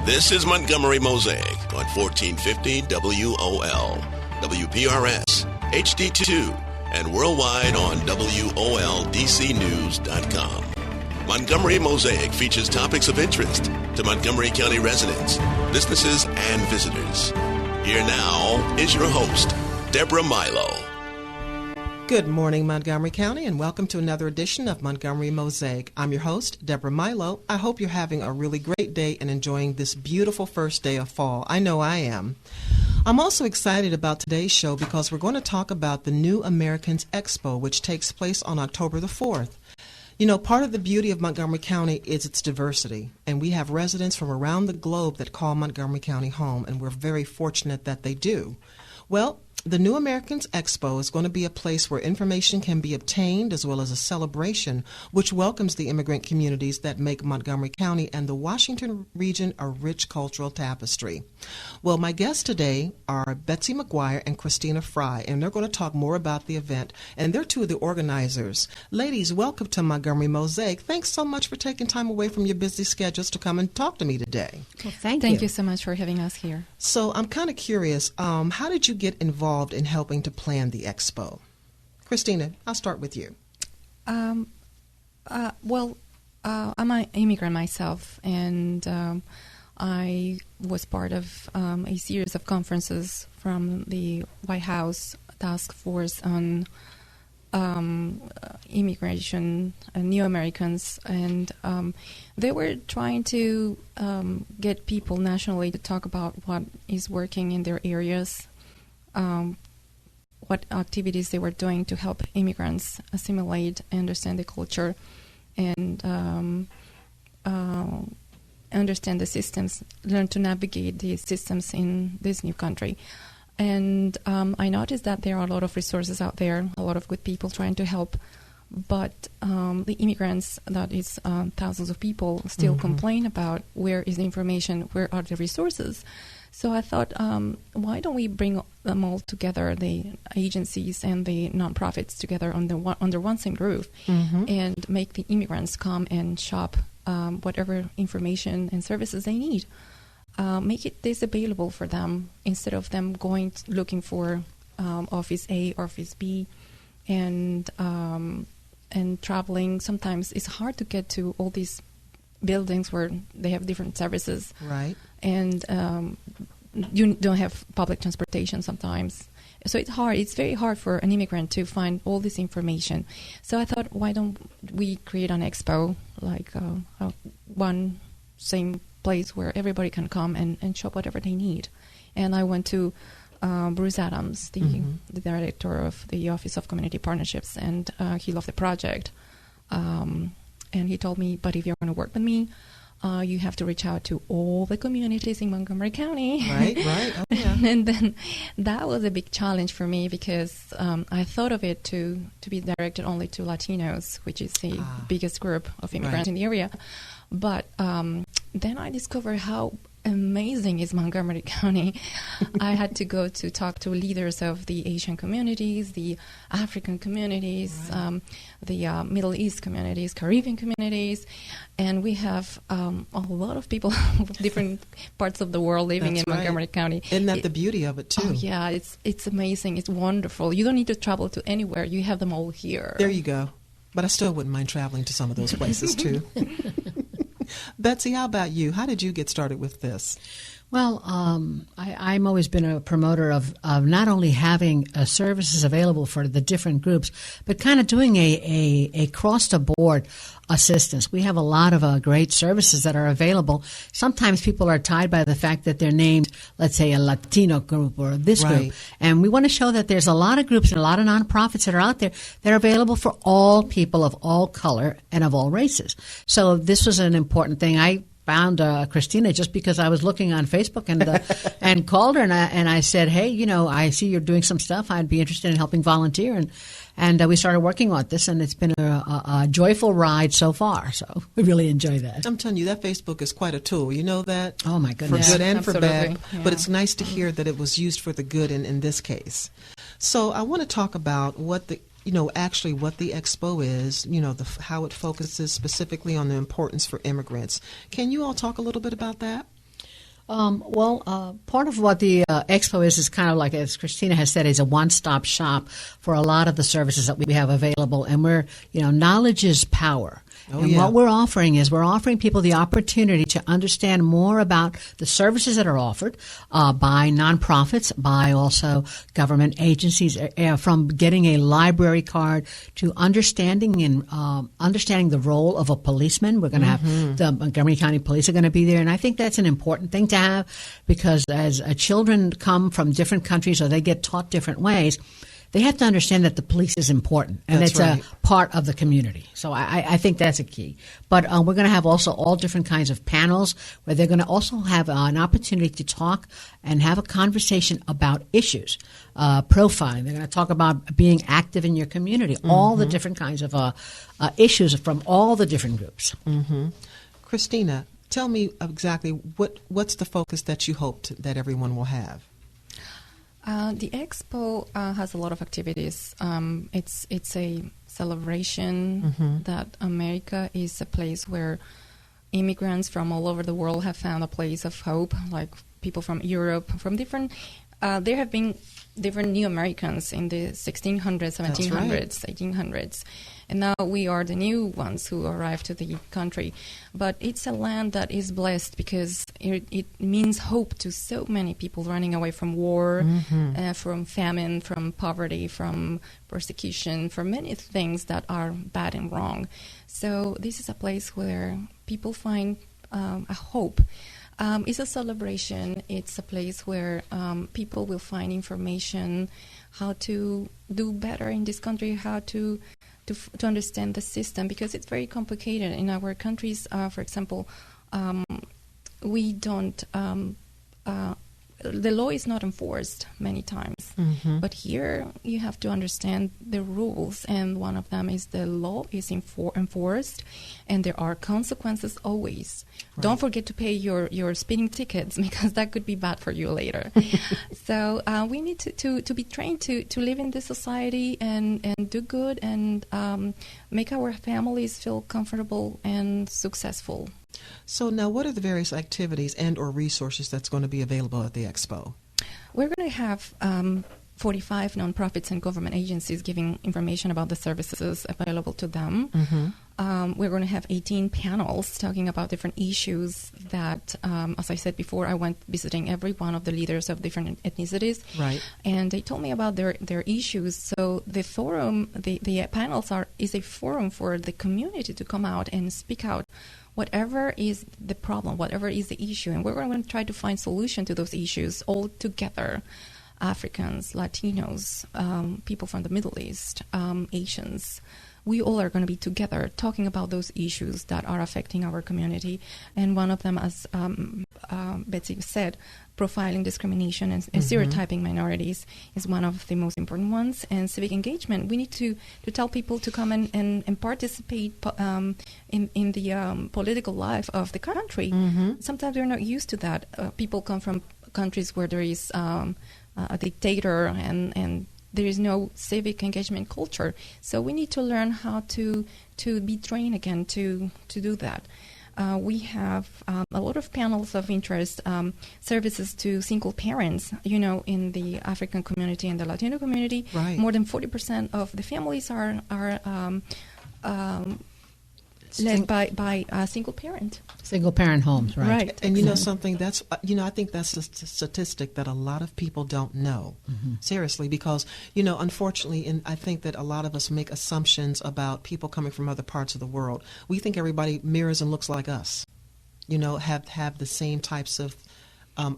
This is Montgomery Mosaic on 1450 WOL, WPRS, HD2, and worldwide on WOLDCnews.com. Montgomery Mosaic features topics of interest to Montgomery County residents, businesses, and visitors. Here now is your host, Deborah Milo. Good morning, Montgomery County, and welcome to another edition of Montgomery Mosaic. I'm your host, Deborah Milo. I hope you're having a really great day and enjoying this beautiful first day of fall. I know I am. I'm also excited about today's show because we're going to talk about the New Americans Expo, which takes place on October the 4th. You know, part of the beauty of Montgomery County is its diversity, and we have residents from around the globe that call Montgomery County home, and we're very fortunate that they do. Well, the New Americans Expo is going to be a place where information can be obtained as well as a celebration which welcomes the immigrant communities that make Montgomery County and the Washington region a rich cultural tapestry. Well, my guests today are Betsy McGuire and Christina Fry, and they're going to talk more about the event, and they're two of the organizers. Ladies, welcome to Montgomery Mosaic. Thanks so much for taking time away from your busy schedules to come and talk to me today. Well, thank you so much for having us here. So I'm kind of curious, how did you get involved in helping to plan the expo? Christina, I'll start with you. I'm an immigrant myself, and I was part of a series of conferences from the White House Task Force on immigration and new Americans, and they were trying to get people nationally to talk about what is working in their areas, what activities they were doing to help immigrants assimilate, understand the culture, and understand the systems, learn to navigate the systems in this new country. And I noticed that there are a lot of resources out there, a lot of good people trying to help, but the immigrants, that is thousands of people, still complain about where is the information, where are the resources. So I thought, why don't we bring them all together, the agencies and the nonprofits together under one same roof, and make the immigrants come and shop whatever information and services they need. Make this available for them instead of them going looking for Office A, Office B, and traveling. Sometimes it's hard to get to all these buildings where they have different services. Right. And you don't have public transportation sometimes. So it's hard. It's very hard for an immigrant to find all this information. So I thought, why don't we create an expo, like one same place where everybody can come and shop whatever they need. And I went to Bruce Adams, the director of the Office of Community Partnerships, and he loved the project. And he told me, but if you're going to work with me, you have to reach out to all the communities in Montgomery County. Right. Oh, yeah. And then that was a big challenge for me because I thought of it to be directed only to Latinos, which is the biggest group of immigrants in the area. But then I discovered how amazing is Montgomery County. I had to go to talk to leaders of the Asian communities, the African communities, the Middle East communities, Caribbean communities, and we have a lot of people from different parts of the world living in Montgomery County. Isn't that the beauty of it, too? Oh, yeah, it's amazing. It's wonderful. You don't need to travel to anywhere. You have them all here. There you go. But I still wouldn't mind traveling to some of those places, too. Betsy, how about you? How did you get started with this? Well, I'm always been a promoter of not only having services available for the different groups, but kind of doing a across-the-board assistance. We have a lot of great services that are available. Sometimes people are tied by the fact that they're named, let's say, a Latino group or this group. And we want to show that there's a lot of groups and a lot of nonprofits that are out there that are available for all people of all color and of all races. So this was an important thing. I found Christina just because I was looking on Facebook and called her and I said, hey, I see you're doing some stuff. I'd be interested in helping volunteer. And we started working on this, and it's been a joyful ride so far. So we really enjoy that. I'm telling you, that Facebook is quite a tool. You know that? Oh, my goodness. For good and Absolutely. for bad. Yeah. But it's nice to hear that it was used for the good in this case. So I want to talk about what the expo is, how it focuses specifically on the importance for immigrants. Can you all talk a little bit about that? Part of what the expo is kind of like, as Christina has said, is a one-stop shop for a lot of the services that we have available. And knowledge is power. What we're offering is people the opportunity to understand more about the services that are offered by nonprofits, by also government agencies, from getting a library card to understanding the role of a policeman. We're going to have the Montgomery County Police are going to be there, and I think that's an important thing to have, because as children come from different countries or they get taught different ways, they have to understand that the police is important and it's a part of the community. So I think that's a key. But we're going to have also all different kinds of panels where they're going to also have an opportunity to talk and have a conversation about issues, profiling. They're going to talk about being active in your community, all the different kinds of issues from all the different groups. Christina, tell me exactly what's the focus that you hope that everyone will have? The expo has a lot of activities. It's a celebration that America is a place where immigrants from all over the world have found a place of hope, like people from Europe, from different... there have been different new Americans in the 1600s, 1700s, 1800s. And now we are the new ones who arrived to the country. But it's a land that is blessed because it means hope to so many people running away from war, from famine, from poverty, from persecution, from many things that are bad and wrong. So this is a place where people find a hope. It's a celebration. It's a place where people will find information, how to do better in this country, how to understand the system, because it's very complicated. In our countries, for example, we don't... the law is not enforced many times, but here you have to understand the rules, and one of them is the law is enforced, and there are consequences always. Right. Don't forget to pay your speeding tickets, because that could be bad for you later. So we need to be trained to live in this society and do good and make our families feel comfortable and successful. So now, what are the various activities and or resources that's going to be available at the expo? We're going to have 45 nonprofits and government agencies giving information about the services available to them. We're going to have 18 panels talking about different issues that, as I said before, I went visiting every one of the leaders of different ethnicities. Right. And they told me about their issues. So the forum, the panels is a forum for the community to come out and speak out whatever is the problem, whatever is the issue. And we're going to try to find solution to those issues all together. Africans, Latinos, people from the Middle East, Asians. We all are going to be together talking about those issues that are affecting our community. And one of them, as Betsy said, profiling, discrimination, and stereotyping minorities is one of the most important ones. And civic engagement, we need to tell people to come and participate in the political life of the country. Sometimes we're not used to that. People come from countries where there is a dictator and there is no civic engagement culture. So we need to learn how to be trained again to do that. We have a lot of panels of interest, services to single parents, in the African community and the Latino community. Right. More than 40% of the families are led by a single parent. Single parent homes, right? Right. And you know something, that's I think that's a statistic that a lot of people don't know. Seriously, because unfortunately, and I think that a lot of us make assumptions about people coming from other parts of the world. We think everybody mirrors and looks like us. Have the same types of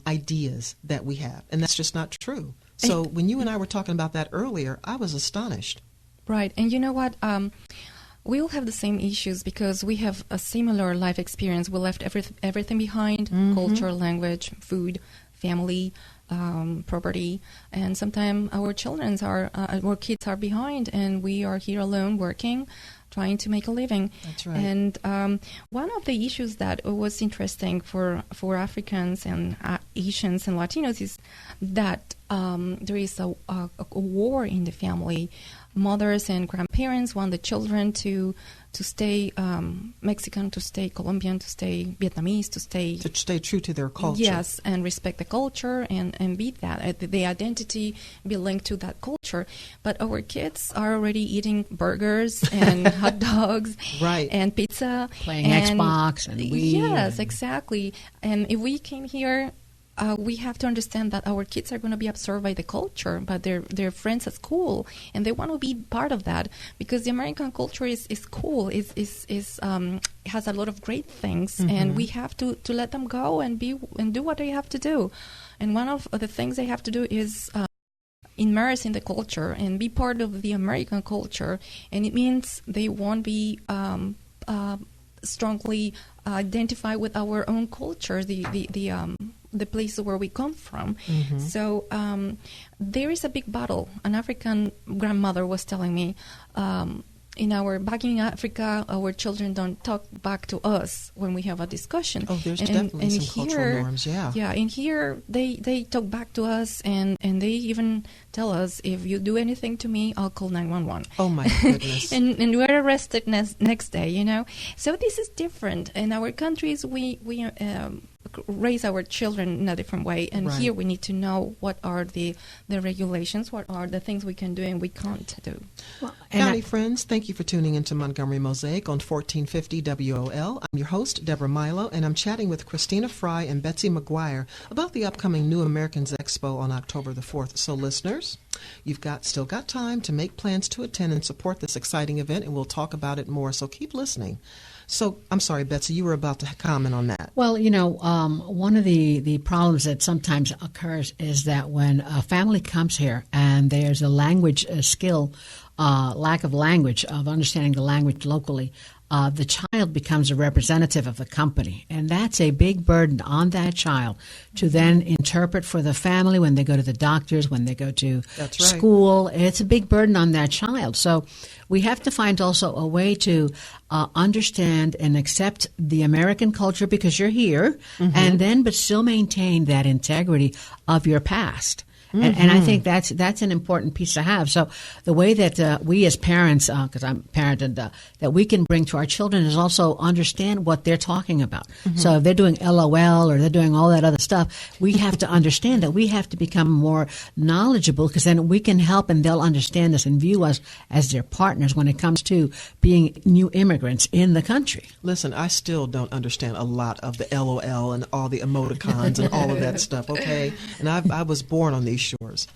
ideas that we have, and that's just not true. So when you and I were talking about that earlier, I was astonished. Right. And you know what? We all have the same issues because we have a similar life experience. We left everything behind, culture, language, food, family, property, and sometimes our kids are behind, and we are here alone working, trying to make a living. That's right. And one of the issues that was interesting for Africans and Asians and Latinos is that there is a war in the family. Mothers and grandparents want the children to stay Mexican, to stay Colombian, to stay Vietnamese, to stay true to their culture. Yes, and respect the culture and be that the identity be linked to that culture. But our kids are already eating burgers and hot dogs, right, and pizza, playing Xbox and Wii. Yes, exactly. And if we came here, we have to understand that our kids are going to be absorbed by the culture, by their friends at school, and they want to be part of that because the American culture is cool, is has a lot of great things, and we have to let them go and do what they have to do. And one of the things they have to do is immerse in the culture and be part of the American culture, and it means they won't be strongly identify with our own culture, the places where we come from. So there is a big battle. An African grandmother was telling me, back in Africa, our children don't talk back to us when we have a discussion. Oh, there's definitely some cultural norms, yeah. Yeah, in here, they talk back to us, and they even tell us, if you do anything to me, I'll call 911. Oh, my goodness. and we're arrested next day, you know. So this is different. In our countries, we raise our children in a different way, and right. Here we need to know what are the regulations, what are the things we can do and we can't do. Well, County friends, thank you for tuning into Montgomery Mosaic on 1450 WOL. I'm your host, Deborah Milo, and I'm chatting with Christina Fry and Betsy McGuire about the upcoming New Americans Expo on October the 4th. So listeners, you've still got time to make plans to attend and support this exciting event, and we'll talk about it more, so keep listening. So, I'm sorry, Betsy, you were about to comment on that. Well, one of the problems that sometimes occurs is that when a family comes here and there's a language skill, lack of language, of understanding the language locally, the child becomes a representative of the company. And that's a big burden on that child to then interpret for the family when they go to the doctors, when they go to school. It's a big burden on that child. So we have to find also a way to understand and accept the American culture because you're here, but still maintain that integrity of your past. And I think that's an important piece to have. So the way that we as parents, because I'm a parent, and that we can bring to our children is also understand what they're talking about. So if they're doing LOL or they're doing all that other stuff, we have to understand that we have to become more knowledgeable, because then we can help and they'll understand us and view us as their partners when it comes to being new immigrants in the country. Listen, I still don't understand a lot of the LOL and all the emoticons and all of that stuff, okay? And I was born on these shores,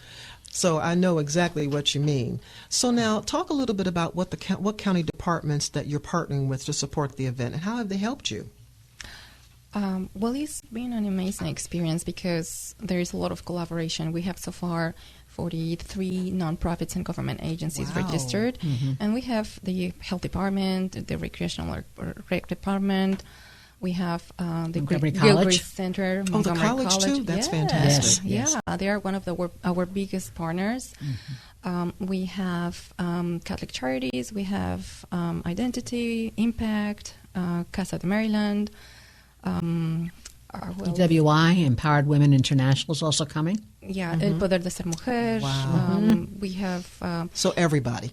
so I know exactly what you mean. So now talk a little bit about what county departments that you're partnering with to support the event, and how have they helped you? Well, it's been an amazing experience because there is a lot of collaboration. We have so far 43 nonprofits and government agencies registered, and we have the health department, the recreational rec department. We have the Gilchrist Center, Montgomery the college too? That's fantastic. Yes. Yeah, they are one of our biggest partners. We have Catholic Charities, we have Identity, Impact, Casa de Maryland. EWI, Empowered Women International, is also coming. Yeah, El Poder de Ser Mujer. Wow. We have... so everybody's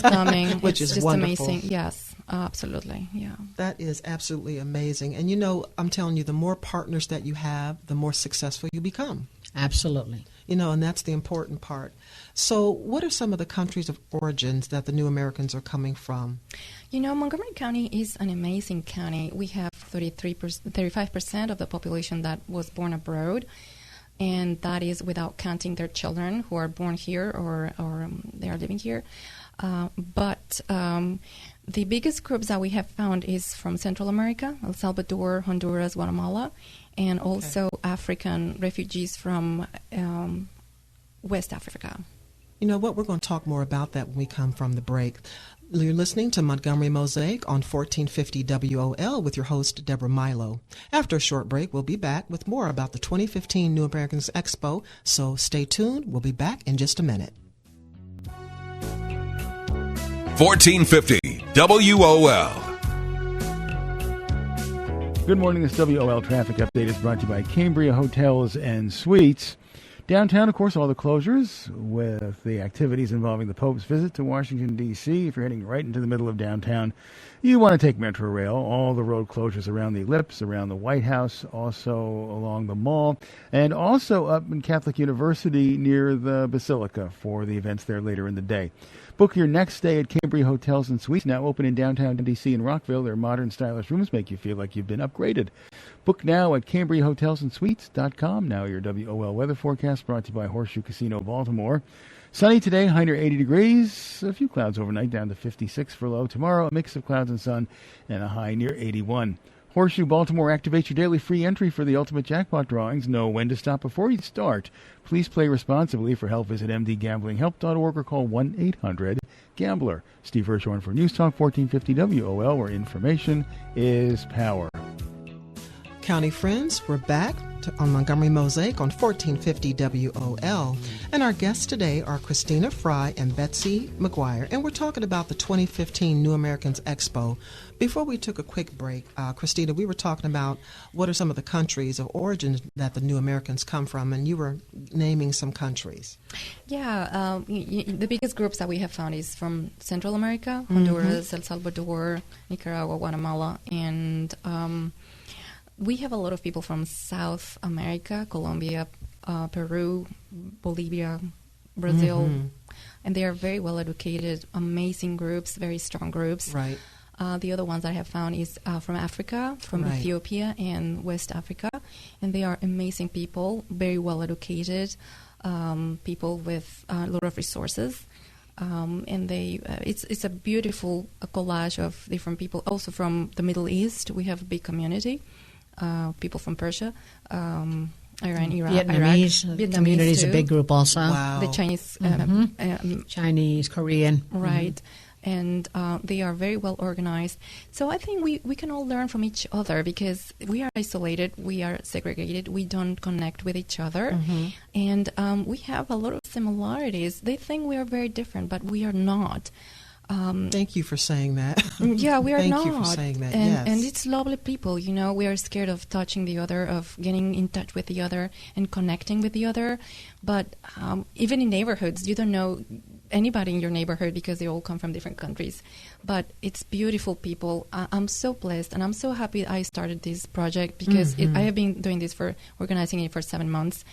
coming. Which it's is just wonderful. Amazing. Yes, absolutely. Yeah. That is absolutely amazing. And I'm telling you, the more partners that you have, the more successful you become. Absolutely. And that's the important part. So what are some of the countries of origins that the new Americans are coming from? Montgomery County is an amazing county. We have 35% of the population that was born abroad, and that is without counting their children who are born here or they are living here. But the biggest groups that we have found is from Central America, El Salvador, Honduras, Guatemala, and also African refugees from West Africa. You know what? We're going to talk more about that when we come from the break. You're listening to Montgomery Mosaic on 1450 WOL with your host, Deborah Milo. After a short break, we'll be back with more about the 2015 New Americans Expo, so stay tuned. We'll be back in just a minute. 1450 WOL. Good morning. This WOL Traffic Update is brought to you by Cambria Hotels and Suites. Downtown, of course, all the closures with the activities involving the Pope's visit to Washington, D.C. If you're heading right into the middle of downtown, you want to take Metro Rail. All the road closures around the Ellipse, around the White House, also along the Mall, and also up in Catholic University near the Basilica for the events there later in the day. Book your next stay at Cambria Hotels and Suites, now open in downtown D.C. and Rockville. Their modern, stylish rooms make you feel like you've been upgraded. Book now at CambriaHotelsAndSuites.com. Now your WOL weather forecast brought to you by Horseshoe Casino Baltimore. Sunny today, high near 80 degrees. A few clouds overnight, down to 56 for low. Tomorrow, a mix of clouds and sun, and a high near 81. Horseshoe Baltimore activates your daily free entry for the Ultimate Jackpot drawings. Know when to stop before you start. Please play responsibly. For help, visit mdgamblinghelp.org or call 1-800-GAMBLER. Steve Hirschhorn for News Talk 1450 WOL, where information is power. County friends, we're back on Montgomery Mosaic on 1450 WOL. And our guests today are Christina Fry and Betsy McGuire. And we're talking about the 2015 New Americans Expo. Before we took a quick break, Christina, we were talking about what are some of the countries of origin that the New Americans come from, and you were naming some countries. Yeah, the biggest groups that we have found is from Central America, Honduras, El Salvador, Nicaragua, Guatemala, and we have a lot of people from South America, Colombia, Peru, Bolivia, Brazil, and they are very well educated, amazing groups, very strong groups. Right. The other ones I have found is from Africa, from Ethiopia and West Africa, and they are amazing people, very well educated, people with a lot of resources, and they it's a beautiful collage of different people. Also from the Middle East, we have a big community. People from Persia, Iran, Iraq, Vietnamese community is a big group also. Wow. The Chinese, Chinese, Korean, right, and they are very well organized. So I think we can all learn from each other because we are isolated, we are segregated, we don't connect with each other, and we have a lot of similarities. They think we are very different, but we are not. Thank you for saying that. Yeah, we are not. Thank you for saying that, and, yes. And it's lovely people, you know. We are scared of touching the other, of getting in touch with the other and connecting with the other. But even in neighborhoods, you don't know anybody in your neighborhood because they all come from different countries. But it's beautiful people. I'm so blessed, and I'm so happy I started this project because I have been doing this organizing it for 7 months.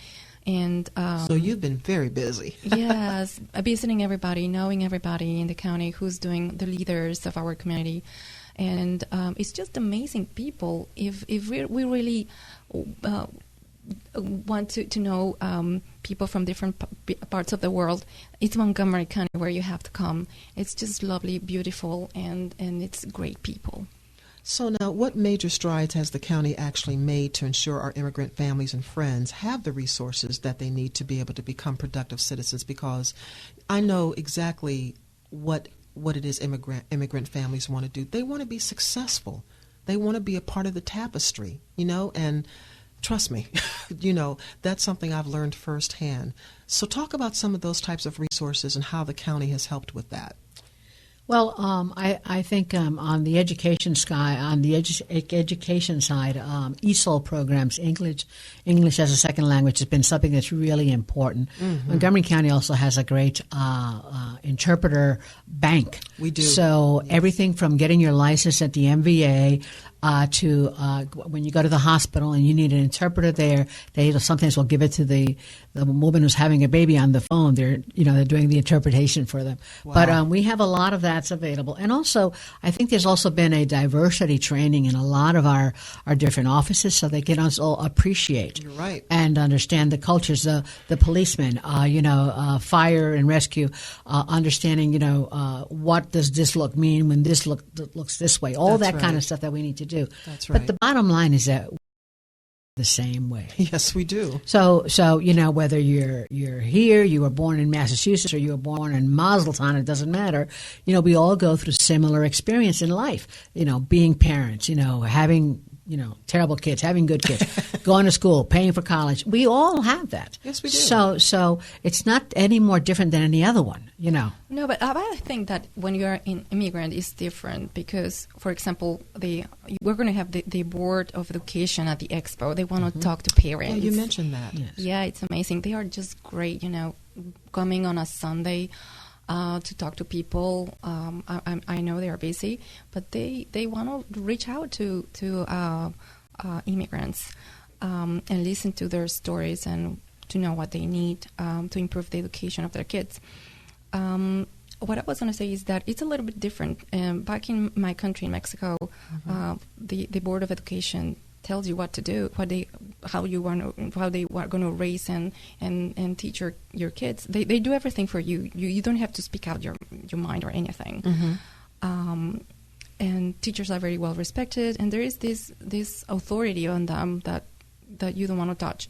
And so you've been very busy. Yes, visiting everybody, knowing everybody in the county, who's doing the leaders of our community, and it's just amazing people. If we really want to know people from different parts of the world, it's Montgomery County where you have to come. It's just lovely, beautiful, and it's great people. So now, what major strides has the county actually made to ensure our immigrant families and friends have the resources that they need to be able to become productive citizens? Because I know exactly what it is immigrant families want to do. They want to be successful. They want to be a part of the tapestry, you know, and trust me, you know, that's something I've learned firsthand. So talk about some of those types of resources and how the county has helped with that. Well, I think on the education side, ESOL programs, English as a second language, has been something that's really important. Montgomery County also has a great interpreter bank. We do. So everything from getting your license at the MVA to when you go to the hospital and you need an interpreter there, they sometimes will give it to the woman who's having a baby on the phone. They're doing the interpretation for them. Wow. But we have a lot of that's available, and also I think there's also been a diversity training in a lot of our different offices, so they can also appreciate and understand the cultures. The policemen, fire and rescue, understanding what does this look mean when this looks this way. All that's that kind of stuff that we need to do. That's right. But the bottom line is that the same way. Yes, we do. So whether you're here, you were born in Massachusetts, or you were born in Mazeltown, it doesn't matter. We all go through similar experience in life. Being parents, having terrible kids, having good kids, going to school, paying for college. We all have that. Yes, we do. So it's not any more different than any other one, No, but I think that when you are an immigrant, it's different because, for example, we're going to have the Board of Education at the Expo. They want to talk to parents. Yeah, you mentioned that. Yes. Yeah, it's amazing. They are just great, coming on a Sunday to talk to people. I know they are busy, but they want to reach out to immigrants and listen to their stories and to know what they need to improve the education of their kids. What I was going to say is that it's a little bit different. Back in my country, in Mexico, the Board of Education tells you what to do, how they are going to raise and teach your kids. They do everything for you. You don't have to speak out your mind or anything. And teachers are very well respected, and there is this authority on them that you don't want to touch.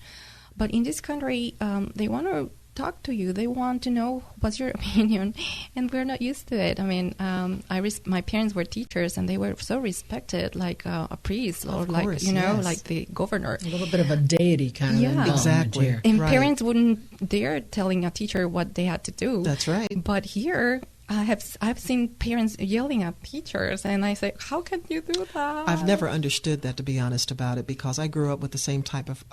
But in this country, they want to talk to you. They want to know what's your opinion, and we're not used to it. I mean, my parents were teachers, and they were so respected, like a priest or like the governor. A little bit of a deity kind of involvement exactly. here. And parents wouldn't dare telling a teacher what they had to do. That's right. But here, I've seen parents yelling at teachers, and I say, "How can you do that?" I've never understood that, to be honest about it, because I grew up with the same type of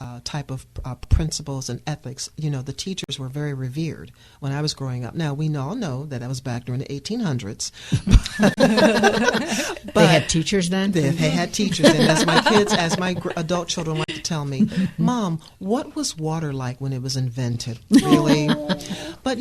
principles and ethics. The teachers were very revered when I was growing up. Now we all know that was back during the 1800s. But they had teachers then. They had teachers, and as my adult children like to tell me, "Mom, what was water like when it was invented?" Really, but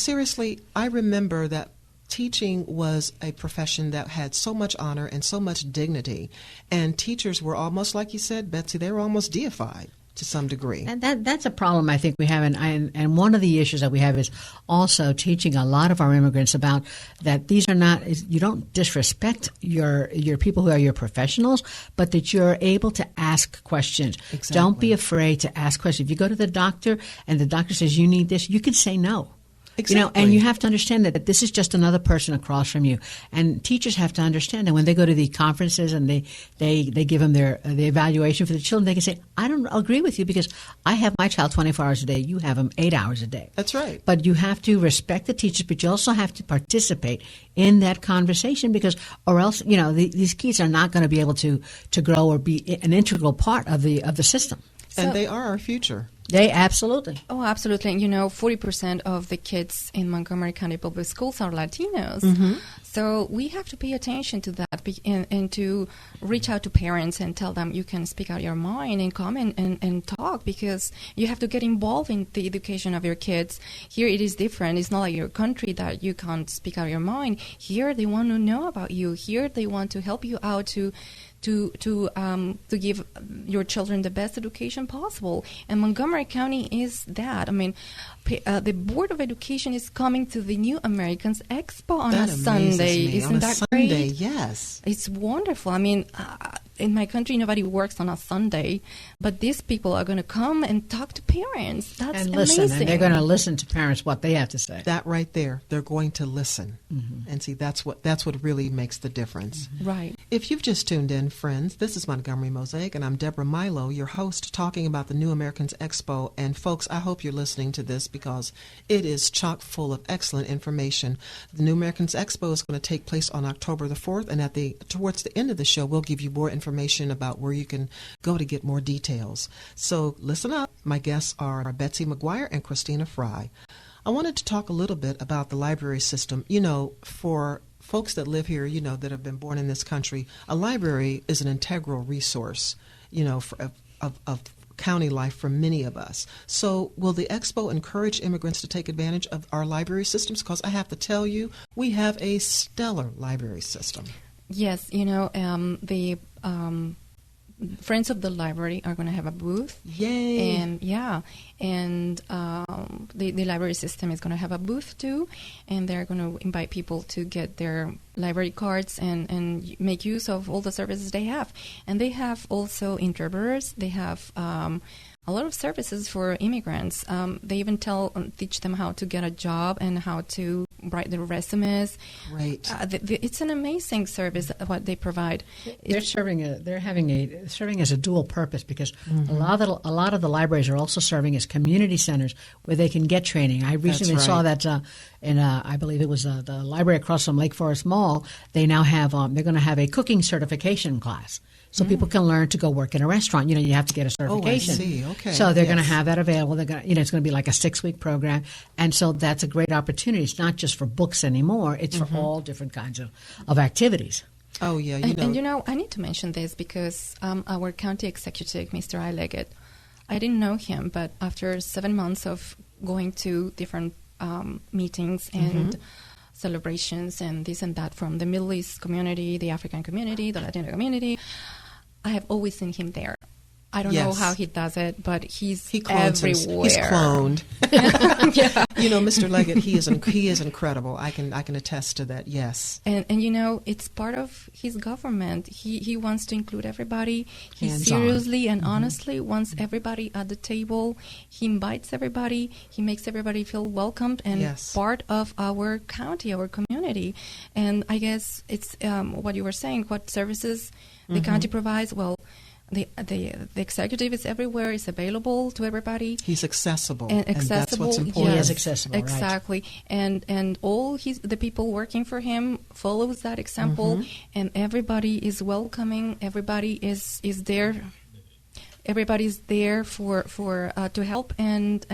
seriously, I remember that. Teaching was a profession that had so much honor and so much dignity, and teachers were almost, like you said, Betsy, they were almost deified to some degree. And that's a problem I think we have, and one of the issues that we have is also teaching a lot of our immigrants about that these are not, you don't disrespect your people who are your professionals, but that you're able to ask questions. Exactly. Don't be afraid to ask questions. If you go to the doctor and the doctor says you need this, you can say no. Exactly. And you have to understand that this is just another person across from you. And teachers have to understand that when they go to the conferences and they give them the evaluation for the children, they can say, I don't agree with you because I have my child 24 hours a day. You have them 8 hours a day. That's right. But you have to respect the teachers, but you also have to participate in that conversation or else, these kids are not going to be able to grow or be an integral part of the system. And they are our future. They absolutely. Oh, absolutely. 40% of the kids in Montgomery County Public Schools are Latinos. So we have to pay attention to that and to reach out to parents and tell them you can speak out your mind and come and talk, because you have to get involved in the education of your kids. Here it is different. It's not like your country that you can't speak out your mind. Here they want to know about you. Here they want to help you out to give your children the best education possible. And Montgomery County is that. I mean, the Board of Education is coming to the New Americans Expo on a Sunday. Isn't that Sunday, great? Yes. It's wonderful. I mean, in my country, nobody works on a Sunday, but these people are going to come and talk to parents. That's and listen, amazing. and they're going to listen to parents what they have to say. That right there, they're going to listen, and see that's what really makes the difference. Right. If you've just tuned in, friends, this is Montgomery Mosaic, and I'm Deborah Milo, your host, talking about the New Americans Expo. And folks, I hope you're listening to this because it is chock full of excellent information. The New Americans Expo is going to take place on October the 4th, and towards the end of the show, we'll give you more information about where you can go to get more details. So listen up. My guests are Betsy McGuire and Christina Fry. I wanted to talk a little bit about the library system. For folks that live here, that have been born in this country, a library is an integral resource, of county life for many of us. So will the Expo encourage immigrants to take advantage of our library systems? Because I have to tell you, we have a stellar library system. Yes, the Friends of the Library are going to have a booth. Yay! And the library system is going to have a booth too, and they're going to invite people to get their library cards and make use of all the services they have. And they have also interpreters. They have a lot of services for immigrants. They even teach them how to get a job and how to write their resumes. Great. It's an amazing service what they provide. They're serving as a dual purpose because a lot of the libraries are also serving as community centers where they can get training. I recently saw that in I believe it was the library across from Lake Forest Mall. They now have they're going to have a cooking certification class. So people can learn to go work in a restaurant. You have to get a certification. Oh, I see. Okay. So they're going to have that available. They're going to, it's going to be like a 6-week program. And so that's a great opportunity. It's not just for books anymore. It's for all different kinds of activities. Oh, yeah. And I need to mention this because our county executive, Mr. I. Leggett, I didn't know him, but after 7 months of going to different meetings and celebrations and this and that from the Middle East community, the African community, the Latino community, I have always seen him there. I don't know how he does it, but he everywhere. He's cloned. Yeah. Mr. Leggett, he is incredible. I can attest to that. Yes. And it's part of his government. He wants to include everybody. He Hands-on. seriously and honestly wants everybody at the table. He invites everybody. He makes everybody feel welcomed and part of our county, our community. And I guess it's what you were saying. What services the county provides? Well, the executive is everywhere. Is available to everybody. He's accessible, and that's what's important. He is accessible, exactly. Right. And all the people working for him follows that example, and everybody is welcoming. Everybody is there. Everybody's there for to help, and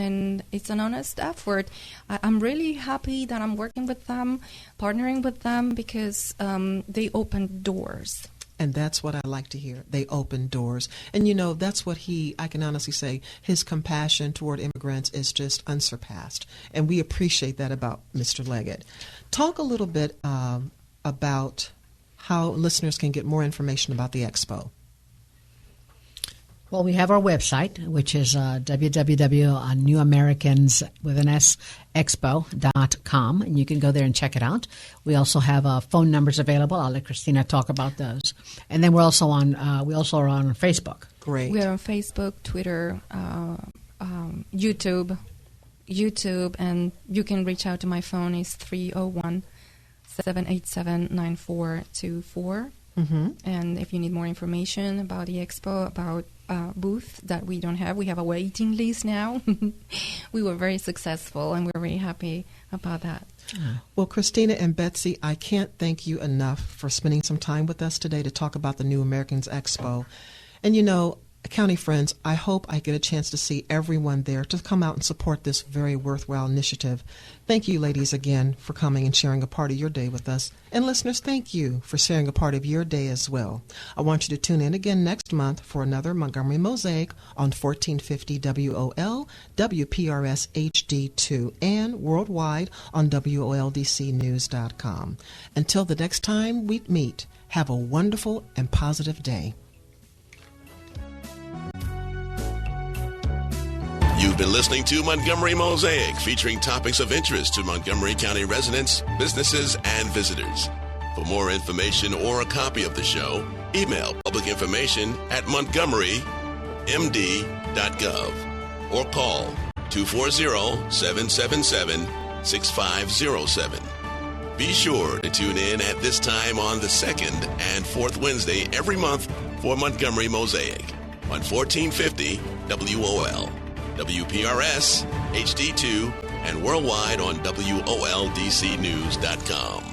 it's an honest effort. I'm really happy that I'm working with them, partnering with them, because they open doors. And that's what I like to hear. They open doors. And, that's what I can honestly say, his compassion toward immigrants is just unsurpassed. And we appreciate that about Mr. Leggett. Talk a little bit about how listeners can get more information about the expo. Well, we have our website, which is www.newamericans.expo.com, and you can go there and check it out. We also have phone numbers available. I'll let Christina talk about those. And then we're also on. We also are on Facebook. Great. We're on Facebook, Twitter, YouTube, and you can reach out to my phone. It's 301-787-9424. And if you need more information about the expo, about booth that we don't have, we have a waiting list now. We were very successful, and we're very happy about that. Well, Christina and Betsy, I can't thank you enough for spending some time with us today to talk about the New Americans Expo. And county friends, I hope I get a chance to see everyone there to come out and support this very worthwhile initiative. Thank you, ladies, again for coming and sharing a part of your day with us. And listeners, thank you for sharing a part of your day as well. I want you to tune in again next month for another Montgomery Mosaic on 1450 WOL, WPRS HD2, and worldwide on WOLDCnews.com. Until the next time we meet, have a wonderful and positive day. You've been listening to Montgomery Mosaic, featuring topics of interest to Montgomery County residents, businesses, and visitors. For more information or a copy of the show, email publicinformation@montgomerymd.gov or call 240-777-6507. Be sure to tune in at this time on the second and fourth Wednesday every month for Montgomery Mosaic on 1450 WOL. WPRS, HD2, and worldwide on WOLDCnews.com.